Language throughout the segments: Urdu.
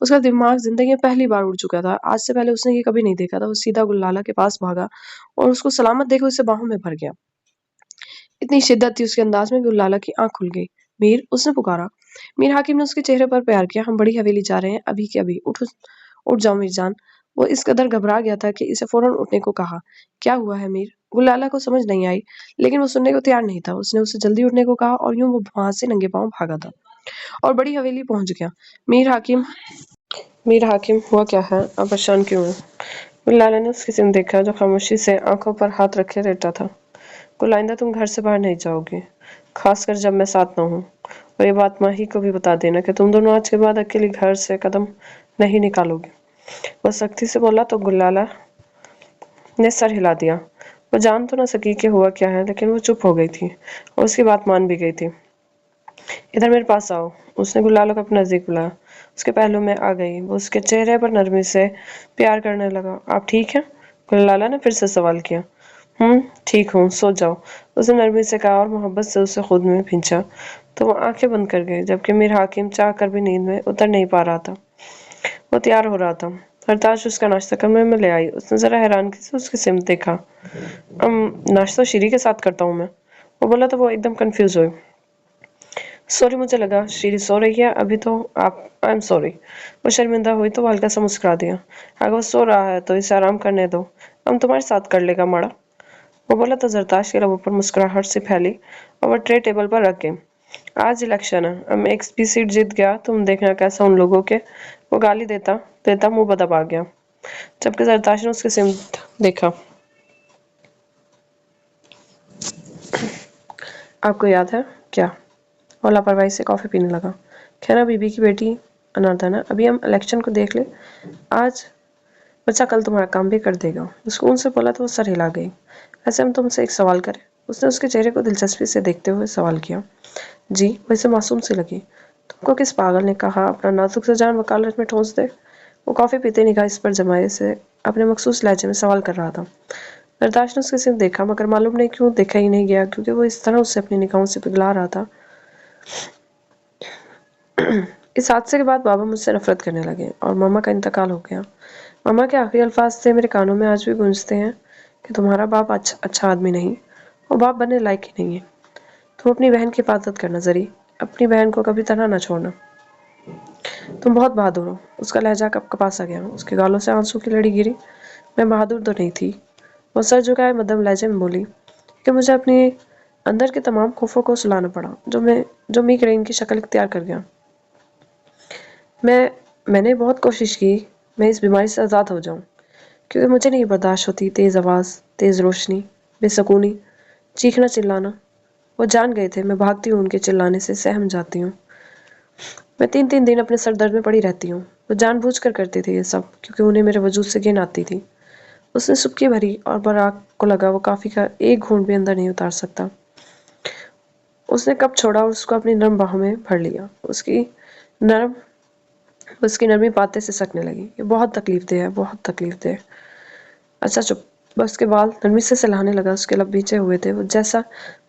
اس کا دماغ زندگی میں پہلی بار اڑ چکا تھا. آج سے پہلے اس نے یہ کبھی نہیں دیکھا تھا. وہ سیدھا گلالا کے پاس بھاگا اور اس کو سلامت دیکھ اسے باہوں میں بھر گیا. اتنی شدت تھی اس کے انداز میں کہ گلالا کی آنکھ کھل گئی. میر، اس نے پکارا. میر حاکم نے اس کے چہرے پر پیار کیا. ہم بڑی حویلی جا رہے ہیں ابھی کے ابھی. اٹھ جاؤ میر جان. وہ اس قدر گھبرا گیا تھا کہ اسے فوراً اٹھنے کو کہا. کیا ہوا ہے میر؟ گلالا کو سمجھ نہیں آئی لیکن وہ سننے کو تیار نہیں تھا. اس نے اسے جلدی اٹھنے کو کہا اور یوں وہ وہاں سے ننگے پاؤں بھاگا تھا اور بڑی حویلی پہنچ گیا. میر حاکم ہوا کیا ہے؟ آپ پریشان کیوں ہیں؟ گلالا نے اس کی سمت دیکھا جو خاموشی سے آنکھوں پر ہاتھ رکھے لیٹا تھا. گل آئندہ تم گھر سے باہر نہیں جاؤ گے، خاص کر جب میں ساتھ نہ ہوں. اور یہ بات ماہی کو بھی بتا دینا کہ تم دونوں آج کے بعد اکیلے گھر سے قدم نہیں نکالو گے. وہ سختی سے بولا تو گلالا نے سر ہلا دیا. وہ جان تو نہ سکی کہ ہوا کیا ہے لیکن وہ چپ ہو گئی تھی اور اس کی بات مان بھی گئی تھی. ادھر میرے پاس آؤ. اس نے گلالہ کو اپنے نزدیک بلایا. اس کے پہلو میں آ گئی. وہ اس کے چہرے پر نرمی سے پیار کرنے لگا. آپ ٹھیک ہیں؟ گلالہ نے پھر سے سوال کیا. ٹھیک ہوں، سو جاؤ. اس نے نرمی سے کہا اور محبت سے اسے خود میں بھینچا تو وہ آنکھیں بند کر گئی جبکہ میر حاکم چاہ کر بھی نیند میں اتر نہیں پا رہا تھا. وہ تیار ہو رہا تھا. ہرتاش اس کا ناشتہ کمرے میں لے آئی. اس نے ذرا حیرانگی سے اس کی سمت دیکھا. ناشتہ شیری کے ساتھ کرتا ہوں میں. وہ بولا تو وہ ایک دم کنفیوز ہوئی. سوری، مجھے لگا شیری سو رہی ہے ابھی تو آئی ایم سوری. وہ شرمندہ ہوئی تو وہ ہلکا سا مسکرا دیا. اگر وہ سو رہا ہے تو اسے آرام کرنے دو، ہم تمہارے ساتھ کر لے گا ماڑا. وہ بولا تو زرتاش کے لبوں پر مسکراہٹ سے پھیلی اور وہ ٹرے ٹیبل پر رکھ گئی. آج الیکشن ہے، اب ایک بھی سیٹ جیت گیا تم دیکھنا کیسا ان لوگوں کے. وہ گالی دیتا منہ بدب آ گیا جبکہ زرتاش نے اس کی سمت دیکھا. آپ کو یاد ہے کیا؟ وہ لاپرواہی سے کافی پینے لگا. خیرا بی بی کی بیٹی اناردھنا، ابھی ہم الیکشن کو دیکھ لیں. آج بچہ کل تمہارا کام بھی کر دے گا. سکون سے بولا تو وہ سر ہلا گئی. ایسے ہم تم سے ایک سوال کریں؟ اس نے اس کے چہرے کو دلچسپی سے دیکھتے ہوئے سوال کیا. جی. وہ اسے معصوم سی لگی. تم کو کس پاگل نے کہا اپنا نازک سا جان وکالت میں ٹھونس دے؟ وہ کافی پیتے نگاہ اس پر جمائے سے اپنے مخصوص لہجے میں سوال کر رہا تھا. زرتاش نے اس کی سمت دیکھا مگر معلوم نہیں کیوں دیکھا ہی نہیں گیا کیونکہ وہ اس طرح اس سے اپنی نگاہوں سے پگھلا رہا تھا. اس حادثے کے بعد بابا مجھ سے نفرت کرنے لگے اور ماما کا انتقال ہو گیا. ماما کے آخری الفاظ سے میرے کانوں میں آج بھی گونجتے ہیں کہ تمہارا باپ اچھا آدمی نہیں، وہ باپ بننے لائق ہی نہیں ہے. تم اپنی بہن کی حفاظت کرنا زری، اپنی بہن کو کبھی طرح نہ چھوڑنا. تم بہت بہادر ہو. اس کا لہجہ کپ کپا سا گیا. اس کے گالوں سے آنسو کی لڑی گری. میں بہادر تو نہیں تھی. وہ سر جھکائے مدھم لہجے میں بولی کہ مجھے اپنی اندر کے تمام خوفوں کو سلانا پڑا جو میگرین کی شکل اختیار کر گیا. میں نے بہت کوشش کی میں اس بیماری سے آزاد ہو جاؤں کیونکہ مجھے نہیں برداشت ہوتی تیز آواز، تیز روشنی، بے سکونی، چیخنا چلانا. وہ جان گئے تھے میں بھاگتی ہوں ان کے چلانے سے سہم جاتی ہوں. میں 3 دن اپنے سر درد میں پڑی رہتی ہوں. وہ جان بوجھ کر کرتے تھے یہ سب کیونکہ انہیں میرے وجود سے گھن آتی تھی. اس نے سبکی بھری اور براق کو لگا وہ کافی کا ایک گھونٹ بھی اندر نہیں اتار سکتا. اس نے کپ چھوڑا اور اس کو اپنی نرم باہوں میں بھر لیا. اس کی نرمی باتیں سے سکنے لگی. یہ بہت تکلیف دہ ہے، بہت تکلیف دہ. اچھا چپ. بس کے بال نرمی سے سلانے لگا. اس کے لب بیچے ہوئے تھے. وہ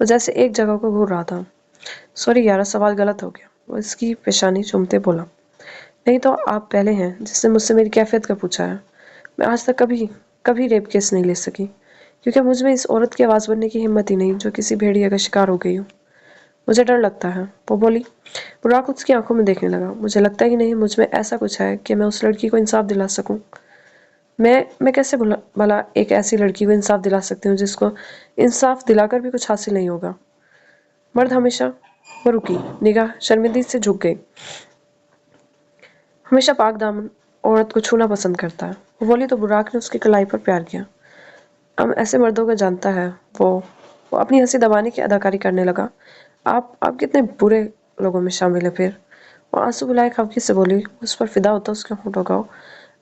جیسے ایک جگہ کو گھور رہا تھا. سوری یارا، سوال غلط ہو گیا. وہ اس کی پیشانی چومتے بولا. نہیں تو آپ پہلے ہیں جس نے مجھ سے میری کیفیت کا پوچھا ہے. میں آج تک کبھی ریپ کیس نہیں لے سکی کیونکہ مجھ میں اس عورت کی آواز بننے کی ہمت ہی نہیں جو کسی بھیڑیا کا شکار ہو گئی ہو. مجھے ڈر لگتا ہے. وہ بولی. براق اس کی آنکھوں میں دیکھنے لگا. مجھے لگتا ہی نہیں مجھ میں ایسا کچھ ہے کہ میں اس لڑکی کو انصاف دلا سکوں. میں کیسے بھلا ایک ایسی لڑکی کو انصاف دلا سکتی ہوں جس کو انصاف دلا کر بھی کچھ حاصل نہیں ہوگا. مرد ہمیشہ. وہ رکی. نگاہ شرمندگی سے جھک گئی. ہمیشہ پاک دامن عورت کو چھونا پسند کرتا ہے. وہ بولی تو براق نے اس کی کلائی پر پیار کیا. ایسے مردوں کو جانتا ہے. وہ اپنی ہنسی دبانے کی اداکاری کرنے لگا. آپ کتنے برے لوگوں میں شامل ہیں پھر. وہ آنسو بلائے خفگی سے بولی. اس پر فدا ہوتا اس کے ہونٹوں کا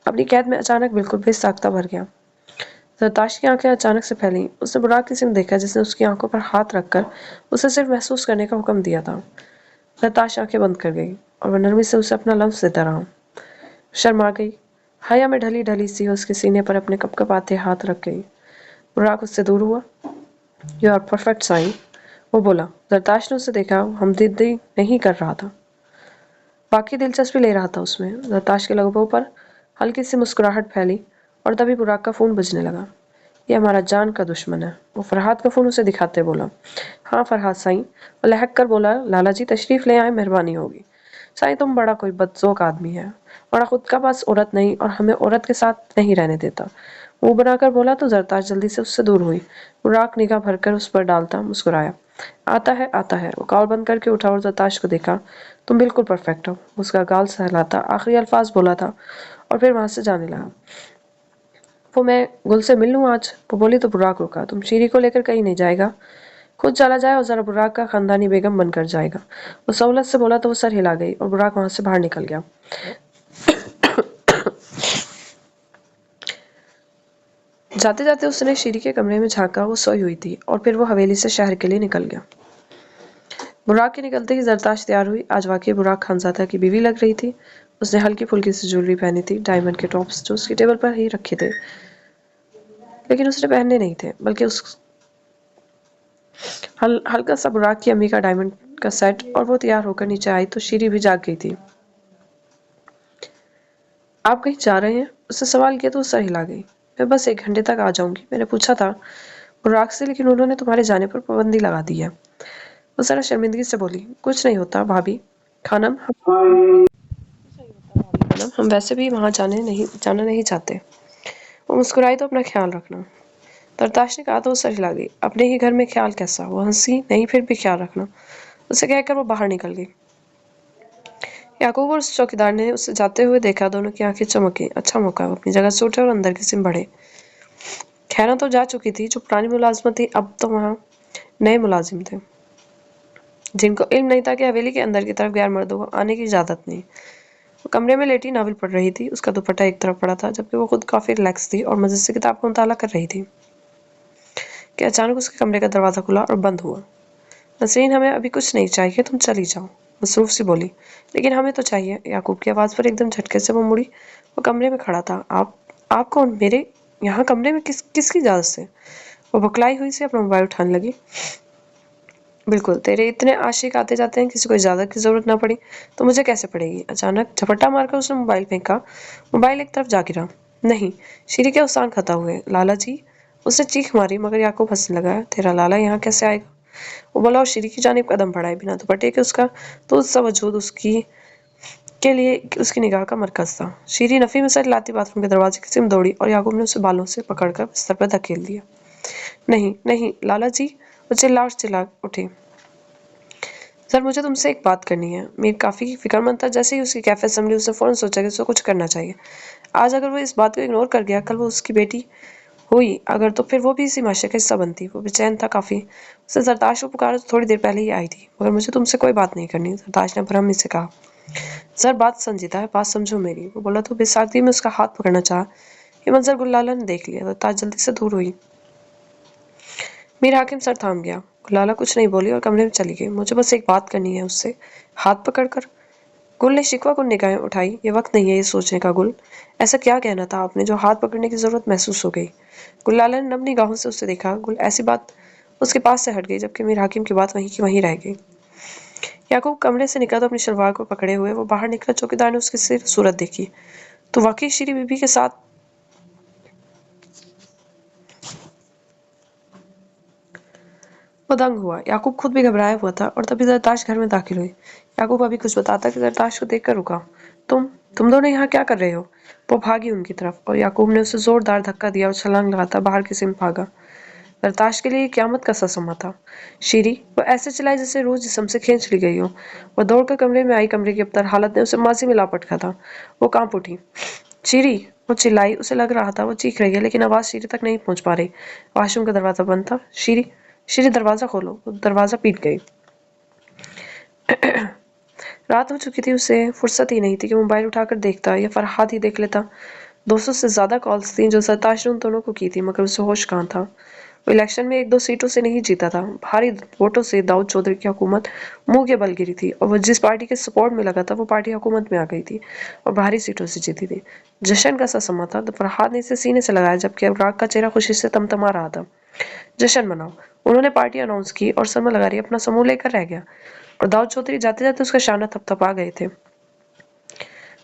اپنی قید میں اچانک بالکل بے ساختہ بھر گیا. زرتاش کی آنکھیں اچانک سے پھیلیں. اس نے براق کی سمت دیکھا جس نے اس کی آنکھوں پر ہاتھ رکھ کر اسے صرف محسوس کرنے کا حکم دیا تھا. زرتاش آنکھیں بند کر گئی اور وہ نرمی سے اسے اپنا لمس دیتا رہا. شرما گئی. حیا میں ڈھلی ڈھلی سی اس کے سینے پر اپنے کپ کپاتے ہاتھ رکھ گئی. براق اس سے دور ہوا. You are perfect sign. وہ بولا. زرتاش نے اسے دیکھا. وہ ہمدردی نہیں کر رہا تھا. واقعی دلچسپی لے رہا تھا اس میں۔ زرتاش کے لبوں پر ہلکی سی مسکراہٹ پھیلی اور تبھی براق کا فون بجنے لگا۔ یہ ہمارا جان کا دشمن ہے، وہ فرحاد کا فون اسے دکھاتے بولا۔ ہاں فرحاد سائیں، وہ لہک کر بولا۔ لالا جی تشریف لے آئے، مہربانی ہوگی۔ سائیں تم بڑا کوئی بدذوق آدمی ہے، بڑا خود کا پاس عورت نہیں اور ہمیں عورت کے ساتھ نہیں رہنے دیتا، منہ بنا کر بولا تو زرتاش جلدی سے اس سے دور ہوئی۔ براق نگاہ بھر کر اس پر ڈالتا مسکرایا۔ آتا ہے۔ وہ کال بند کر کے اٹھا اور زرتاش کو دیکھا۔ تم بالکل پرفیکٹ ہو، اس کا گال سہلاتا آخری الفاظ بولا تھا اور پھر وہاں سے جانے لگا۔ وہ میں گل سے مل لوں آج؟ وہ بولی تو براق رکا۔ تم شیری کو لے کر کہیں نہیں جائے گا؟ خود چلا جائے اور ذرا براق کا خاندانی بیگم بن کر جائے گا۔ وہ سہولت سے بولا تو وہ سر ہلا گئی اور براق وہاں سے باہر نکل گیا۔ جاتے جاتے اس نے شیری کے کمرے میں جھانکا، وہ سوئی ہوئی تھی، اور پھر وہ حویلی سے شہر کے لیے نکل گیا۔ براق کے نکلتے ہی زرتاش تیار ہوئی۔ آج واقعی براق خانزادہ کی بیوی لگ رہی تھی۔ اس نے ہلکی پھلکی سی جویلری پہنی تھی، ڈائمنڈ کے ٹاپس جو اس کی ٹیبل پر ہی رکھے تھے، لیکن اس نے پہننے نہیں تھے، بلکہ اس ہلکا سا براق کی امی کا ڈائمنڈ کا سیٹ، اور وہ تیار ہو کر نیچے آئی تو شیری بھی جاگ گئی تھی۔ آپ کہیں جا رہے ہیں؟ اس نے سوال کیا تو وہ سر ہلا گئی۔ میں بس 1 گھنٹے تک آ جاؤں گی، میں نے پوچھا تھا براق سے، لیکن انہوں نے تمہارے جانے پر پابندی لگا دی ہے۔ وہ ذرا شرمندگی سے بولی۔ کچھ نہیں ہوتا بھابی خانم، ہم ویسے بھی وہاں جانا نہیں چاہتے۔ وہ مسکرائی تو اپنا خیال رکھنا۔ زرتاش نے کہا تو وہ سر ہلا گئی۔ اپنے ہی گھر میں خیال کیسا؟ وہ ہنسی۔ نہیں پھر بھی خیال رکھنا، اسے کہہ کر وہ باہر نکل گئی۔ یعقوب اور اس چوکیدار نے اسے جاتے ہوئے دیکھا، دونوں کی آنکھیں چمکیں۔ اچھا موقع، وہ اپنی جگہ سے اٹھے اور اندر کی سمت بڑھے۔ خیرہ تو جا چکی تھی، جو پرانی ملازمت تھی، اب تو وہاں نئے ملازم تھے جن کو علم نہیں تھا کہ حویلی کے اندر کی طرف غیر مردوں کو آنے کی اجازت نہیں۔ وہ کمرے میں لیٹی ناول پڑھ رہی تھی، اس کا دوپٹہ ایک طرف پڑا تھا، جبکہ وہ خود کافی ریلیکس تھی اور مزے سے کتاب کا مطالعہ کر رہی تھی کہ اچانک اس کے کمرے کا دروازہ کھلا اور بند ہوا۔ نسرین ہمیں ابھی کچھ نہیں چاہیے، تم چلی جاؤ، مصروف سی بولی۔ لیکن ہمیں تو چاہیے۔ یعقوب کی آواز پر ایک دم جھٹکے سے وہ مڑی۔ وہ کمرے میں کھڑا تھا۔ آپ کون؟ میرے یہاں کمرے میں کس کی اجازت سے؟ وہ بکلائی ہوئی سے اپنا موبائل اٹھانے لگی۔ بالکل، تیرے اتنے عاشق آتے جاتے ہیں، کسی کو اجازت کی ضرورت نہ پڑی تو مجھے کیسے پڑے گی؟ اچانک جھپٹا مار کر اس نے موبائل پھینکا۔ موبائل ایک طرف جا گرا۔ نہیں، شیری کے اوسان کھتا ہوئے۔ لالا جی، اس نے چیخ ماری، مگر یعقوب ہنسنے لگا۔ تیرا لالا یہاں کیسے آئے گا؟ وہ بولا اور شیری کی جانب قدم بڑھائے، بنا دوپٹے کے اس کا تو اس وجود کے لیے اس کی نگاہ کا مرکز تھا۔ شیری نفی میں سر ہلاتی باتھ روم کے دروازے کی سمت دوڑی اور یعقوب نے اسے بالوں سے پکڑ کر بستر پر دھکیل دیا۔ نہیں لالا جی، وہ چلا اٹھی۔ سر مجھے تم سے ایک بات کرنی ہے۔ میر کافی فکر مند تھا۔ جیسے ہی اس کی کیفیت سنبھلی، اس نے فوراً سوچا کہ اسے کچھ کرنا چاہیے۔ آج اگر وہ اس بات کو اگنور کر گیا، کل وہ اس کی بیٹی ہوئی اگر تو پھر وہ بھی اسی معاشرے کا حصہ بنتی۔ وہ بے چین تھا کافی۔ اس نے زرتاش کو پکارا تو تھوڑی دیر پہلے ہی آئی تھی۔ مگر مجھے تم سے کوئی بات نہیں کرنی، زرتاش نے برہمی سے کہا۔ سر بات سنجیدہ ہے، بات سمجھو میری، وہ بولا تو بے ساختگی میں اس کا ہاتھ پکڑنا چاہا۔ یہ منظر گلالہ نے دیکھ لیا۔ زرتاش جلدی سے دور ہوئی۔ میر حاکم سر تھام گیا۔ گلالہ کچھ نہیں بولی اور کمرے میں چلی گئی۔ مجھے بس ایک بات کرنی ہے اس سے، ہاتھ پکڑ کر۔ گل نے شکوہ کن نگاہیں اٹھائی۔ یہ وقت نہیں ہے یہ سوچنے کا گل، ایسا کیا کہنا تھا آپ نے جو ہاتھ پکڑنے کی ضرورت محسوس ہو گئی؟ گلالہ نے نم نگاہوں سے اسے دیکھا۔ گل ایسی بات اس کے پاس سے ہٹ گئی، جبکہ میر حاکم کی بات وہیں کی وہیں رہ گئی۔ یعقوب کمرے سے نکلا تو اپنی شلوار کو پکڑے ہوئے وہ باہر نکلا۔ چوکیدار نے اس کی صورت دیکھی تو واقعی شیری بی بی کے ساتھ وہ دنگ ہوا۔ یعقوب خود بھی گھبرایا ہوا تھا اور تبھی زرتاش گھر میں داخل ہوئی۔ یعقوب ابھی کچھ بتاتا کہ زرتاش کو دیکھ کر رکا۔ تم دونوں یہاں کیا کر رہے ہو؟ وہ بھاگی ان کی طرف اور یعقوب نے اسے زوردار دھکا دیا اور چھلانگ لگاتا باہر کی سمت بھاگا۔ زرتاش کے لیے یہ قیامت کا سا سما تھا۔ شیری، وہ ایسے چلائی جیسے روح جسم سے کھینچ لی گئی ہو۔ وہ دوڑ کر کمرے میں آئی۔ کمرے کی ابتر حالت نے اسے ماضی میں لاپٹ کھا تھا۔ وہ کانپ اٹھی۔ شیری، وہ چلائی۔ اسے لگ رہا تھا وہ چیخ رہی ہے، لیکن آواز شیری تک نہیں پہنچ پا رہی۔ واش روم کا دروازہ بند تھا۔ شیری دروازہ کھولو۔ وہ دروازہ پیٹ گئی۔ رات ہو چکی تھی۔ اسے فرصت ہی نہیں تھی کہ موبائل اٹھا کر دیکھتا یا فرحاد ہی دیکھ لیتا۔ 200 سے زیادہ کالز تھیں جو زرتاش نے ان دونوں کو کی تھی، مگر اسے ہوش کہاں تھا۔ وہ الیکشن میں 1-2 سیٹوں سے نہیں جیتا تھا۔ بھاری ووٹوں سے داؤد چودھری کی حکومت منہ کے بل گری تھی، اور وہ جس پارٹی کے سپورٹ میں لگا تھا وہ پارٹی حکومت میں آ گئی تھی اور بھاری سیٹوں سے جیتی تھی۔ جشن کا سا سما تھا۔ فرحاد نے اسے سینے سے لگایا، جبکہ ابراق کا چہرہ خوشی سے تمتما رہا تھا۔ جشن مناؤ، انہوں نے پارٹی اناؤنس کی اور سلما لگاری اپنا سموں لے کر رہ گیا، اور داؤد چودھری جاتے جاتے اس کا شانہ تھپ تھپا گئے تھے۔